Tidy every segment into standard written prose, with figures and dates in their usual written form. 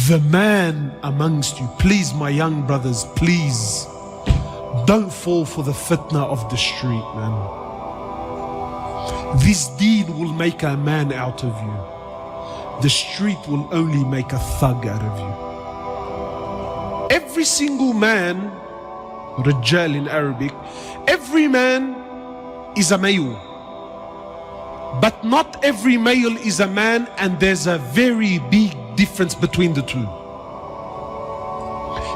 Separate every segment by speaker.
Speaker 1: The man amongst you, please my young brothers, please don't fall for the fitna of the street, man. This deed will make a man out of you. The street will only make a thug out of you. Every single man, Rajal in Arabic, every man is a male. But not every male is a man, and there's a very big difference between the two.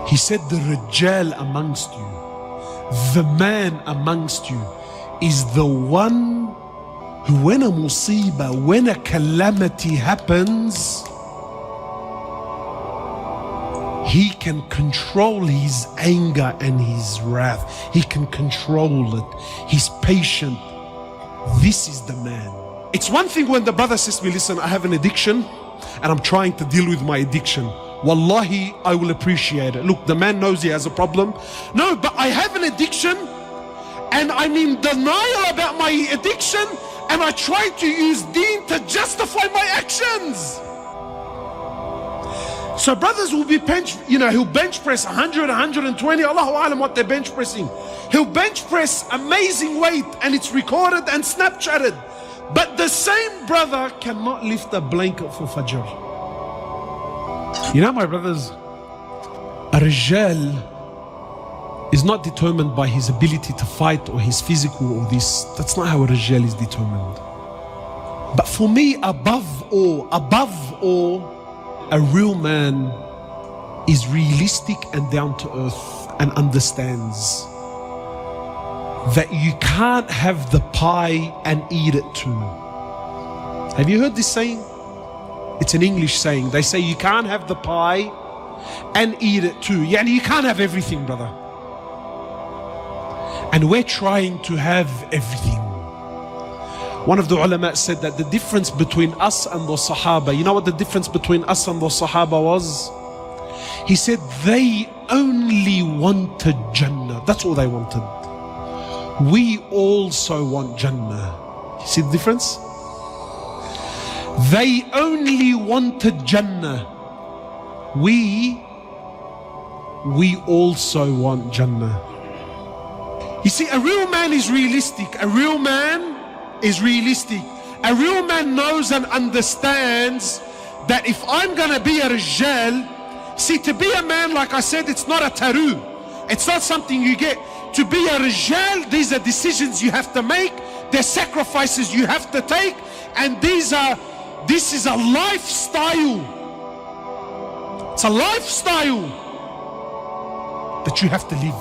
Speaker 1: He said the Rajal amongst you, the man amongst you, is the one who, when a musibah, when a calamity happens, he can control his anger and his wrath. He can control it. He's patient. This is the man. It's one thing when the brother says to me, listen, I have an addiction and I'm trying to deal with my addiction. Wallahi, I will appreciate it. Look, the man knows he has a problem. No, but I have an addiction and I'm in denial about my addiction, and I try to use deen to justify my actions. So brothers will be he'll bench press 100, 120, Allahu Alam what they're bench pressing. He'll bench press amazing weight and it's recorded and Snapchatted. But the same brother cannot lift a blanket for Fajr. You know, my brothers, a Rijal is not determined by his ability to fight or his physical or this. That's not how a Rijal is determined. But for me, above all, a real man is realistic and down to earth and understands that you can't have the pie and eat it too. Have you heard this saying? It's an English saying. They say you can't have the pie and eat it too. Yeah, you can't have everything, brother. And we're trying to have everything. One of the ulama said that the difference between us and the Sahaba, you know what the difference between us and the Sahaba was? He said they only wanted Jannah. That's all they wanted. We also want Jannah. You see the difference? They only wanted Jannah. We also want Jannah. You see, a real man is realistic. A real man is realistic. A real man knows and understands that if I'm gonna be a Rijal, see, to be a man, like I said, it's not a taru. It's not something you get. To be a Rijal, these are decisions you have to make. They're sacrifices you have to take. And this is a lifestyle. It's a lifestyle that you have to live.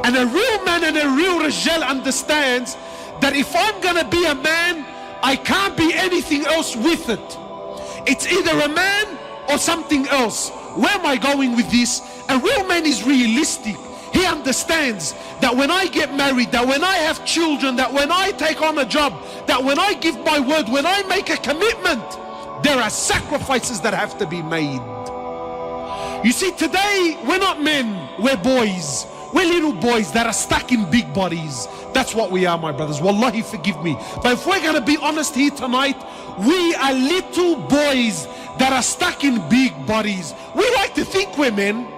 Speaker 1: And a real man and a real Rijal understands that if I'm gonna be a man, I can't be anything else with it. It's either a man or something else. Where am I going with this? A real man is realistic. He understands that when I get married, that when I have children, that when I take on a job, that when I give my word, when I make a commitment, there are sacrifices that have to be made. You see, today we're not men, we're boys. We're little boys that are stuck in big bodies. That's what we are, my brothers. Wallahi, forgive me. But if we're going to be honest here tonight, we are little boys that are stuck in big bodies. We like to think we're men.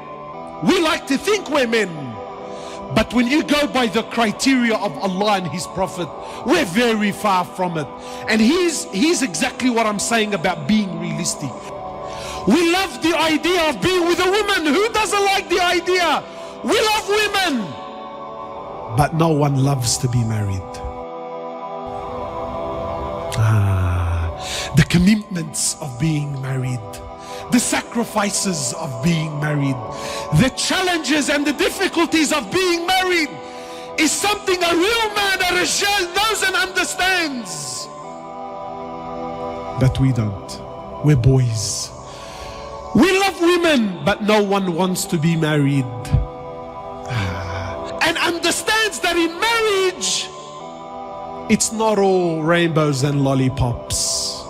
Speaker 1: We like to think we're men. But when you go by the criteria of Allah and His Prophet, we're very far from it. And he's exactly what I'm saying about being realistic. We love the idea of being with a woman. Who doesn't like the idea? We love women, but no one loves to be married. The commitments of being married, the sacrifices of being married, the challenges and the difficulties of being married is something a real man, a Rijal, knows and understands. But we don't. We're boys. We love women, but no one wants to be married. And understands that in marriage, it's not all rainbows and lollipops.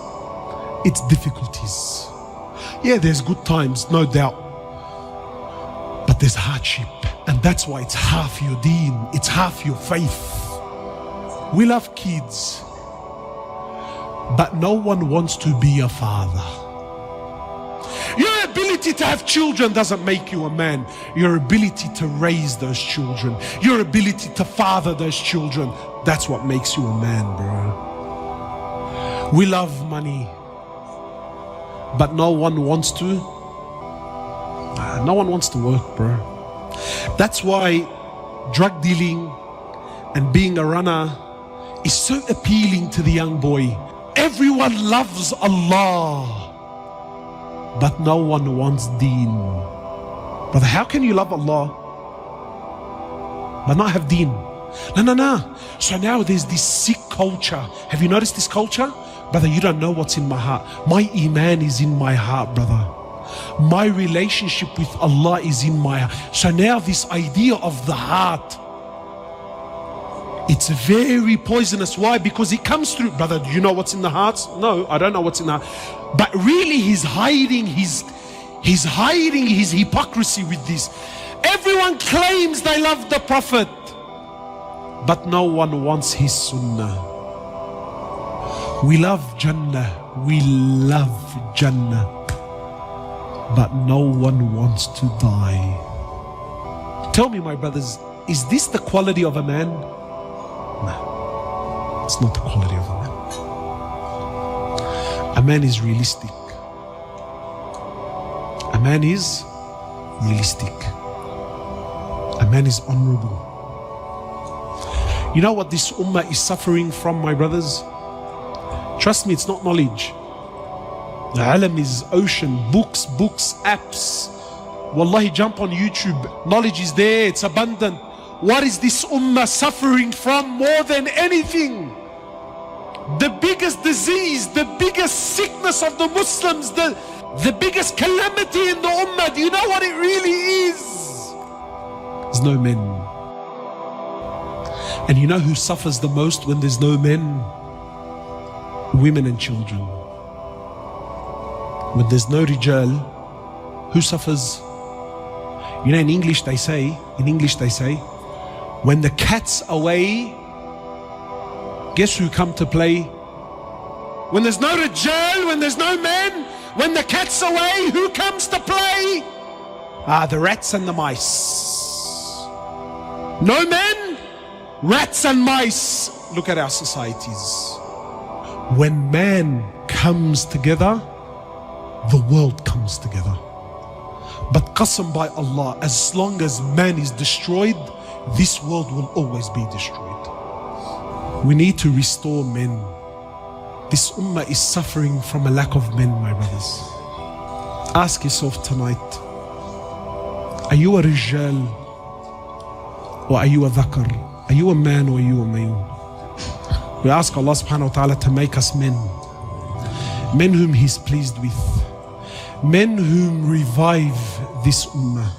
Speaker 1: It's difficulties. Yeah, there's good times, no doubt. But there's hardship. And that's why it's half your deen. It's half your faith. We love kids. But no one wants to be a father. Your ability to have children doesn't make you a man. Your ability to raise those children, your ability to father those children, that's what makes you a man, bro. We love money, but no one wants to. No one wants to work, bro. That's why drug dealing and being a runner is so appealing to the young boy. Everyone loves Allah, but no one wants deen. Brother, how can you love Allah but not have deen? No. So now there's this sick culture. Have you noticed this culture? Brother, you don't know what's in my heart. My iman is in my heart, brother. My relationship with Allah is in my heart. So now this idea of the heart, it's very poisonous. Why? Because it comes through. Brother, do you know what's in the hearts? No, I don't know what's in the heart. But really he's hiding his hypocrisy with this. Everyone claims they love the Prophet, but no one wants his sunnah. We love Jannah, but no one wants to die. Tell me, my brothers, is this the quality of a man? No, it's not the quality of a man. A man is realistic. A man is realistic. A man is honorable. You know what this ummah is suffering from, my brothers? Trust me, it's not knowledge. The alam is ocean, books, apps. Wallahi, jump on YouTube. Knowledge is there, it's abundant. What is this ummah suffering from more than anything? The biggest disease, the biggest sickness of the Muslims, the biggest calamity in the ummah. Do you know what it really is? There's no men. And you know who suffers the most when there's no men? Women and children. When there's no rijal, who suffers? You know, in English they say, when the cat's away, guess who come to play? When there's no rijal, when there's no men, when the cat's away, who comes to play? The rats and the mice. No men, rats and mice. Look at our societies. When man comes together, the world comes together. But qasam by Allah, as long as man is destroyed, this world will always be destroyed. We need to restore men. This ummah is suffering from a lack of men, my brothers. Ask yourself tonight, are you a rijal or are you a dhakar? Are you a man or are you a male? We ask Allah subhanahu wa ta'ala to make us men. Men whom He's pleased with. Men whom revive this ummah.